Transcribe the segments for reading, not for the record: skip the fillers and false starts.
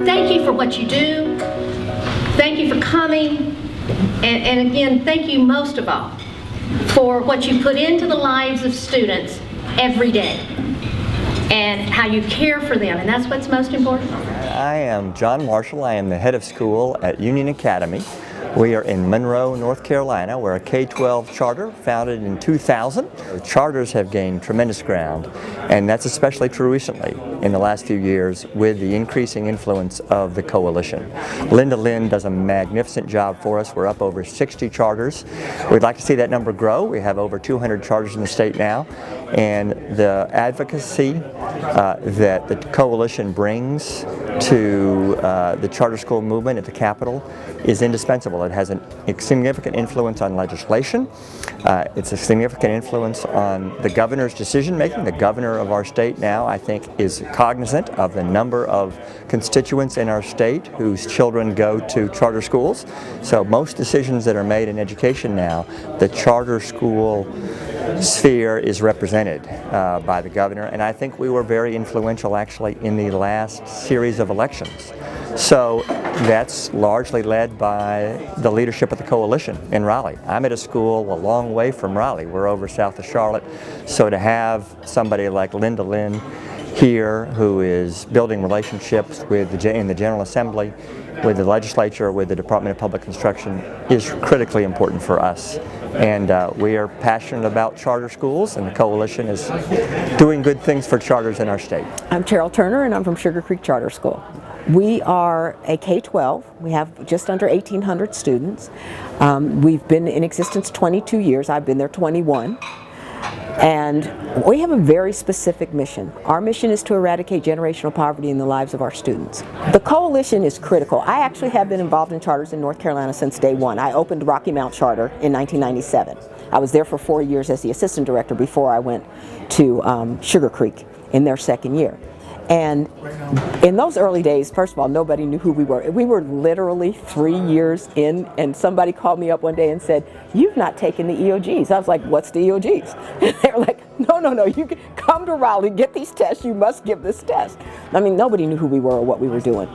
thank you for what you do. Thank you for coming. And again, thank you most of all for what you put into the lives of students every day and how you care for them, and that's what's most important. I am John Marshall. I am the head of school at Union Academy. We are in Monroe, North Carolina. We're a K-12 charter founded in 2000. Charters have gained tremendous ground, and that's especially true recently in the last few years with the increasing influence of the coalition. Linda Lynn does a magnificent job for us. We're up over 60 charters. We'd like to see that number grow. We have over 200 charters in the state now, and the advocacy that the coalition brings to the charter school movement at the Capitol is indispensable. It has a significant influence on legislation. It's a significant influence on the governor's decision making. The governor of our state now, I think, is cognizant of the number of constituents in our state whose children go to charter schools. So most decisions that are made in education now, the charter school sphere is represented by the governor, and I think we were very influential actually in the last series of elections. So that's largely led by the leadership of the coalition in Raleigh. I'm at a school a long way from Raleigh. We're over south of Charlotte, so to have somebody like Linda Lynn here who is building relationships with in the General Assembly, with the legislature, with the Department of Public Instruction is critically important for us. And we are passionate about charter schools, and the coalition is doing good things for charters in our state. I'm Cheryl Turner, and I'm from Sugar Creek Charter School. We are a K-12. We have just under 1,800 students. We've been in existence 22 years. I've been there 21. And we have a very specific mission. Our mission is to eradicate generational poverty in the lives of our students. The coalition is critical. I actually have been involved in charters in North Carolina since day one. I opened Rocky Mount Charter in 1997. I was there for 4 years as the assistant director before I went to Sugar Creek in their second year. And in those early days, first of all, nobody knew who we were. We were literally 3 years in, and somebody called me up one day and said, "You've not taken the EOGs." I was like, "What's the EOGs?" And they were like, no, you can come to Raleigh, get these tests, you must give this test. I mean, nobody knew who we were or what we were doing.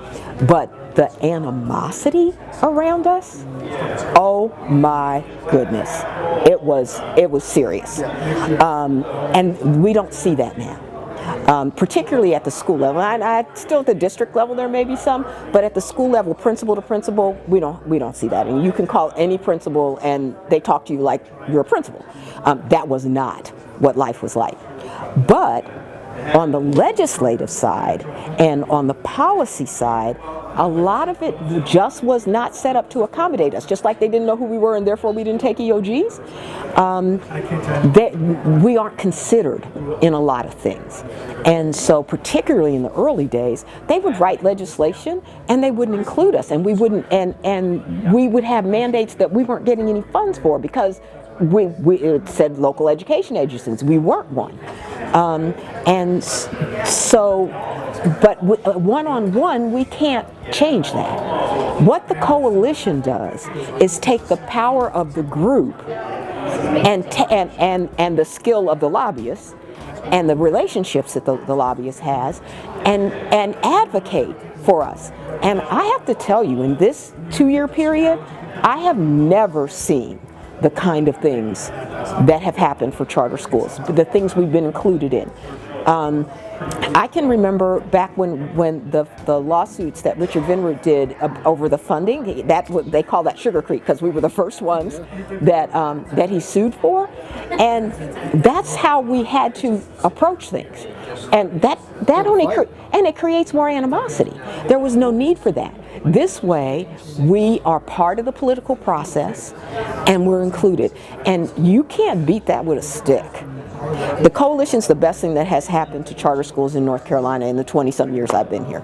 But the animosity around us, oh my goodness, it was serious. And we don't see that now. Particularly at the school level. I still at the district level there may be some, but at the school level, principal to principal, we don't see that. And you can call any principal and they talk to you like you're a principal. That was not what life was like. But on the legislative side and on the policy side, a lot of it just was not set up to accommodate us, just like they didn't know who we were and therefore we didn't take EOGs. We aren't considered in a lot of things. And so particularly in the early days, they would write legislation and they wouldn't include us, and we wouldn't, and we would have mandates that we weren't getting any funds for because it said local education agencies. We weren't one. And so, but one-on-one, we can't change that. What the coalition does is take the power of the group and the skill of the lobbyists and the relationships that the lobbyist has and advocate for us. And I have to tell you, in this 2-year period, I have never seen the kind of things that have happened for charter schools, the things we've been included in. I can remember back when the lawsuits that Richard Vinroot did over the funding, they call that Sugar Creek because we were the first ones that he sued for, and that's how we had to approach things, and that only and it creates more animosity. There was no need for that. This way, we are part of the political process, and we're included, and you can't beat that with a stick. The coalition's the best thing that has happened to charter schools in North Carolina in the 20-some years I've been here.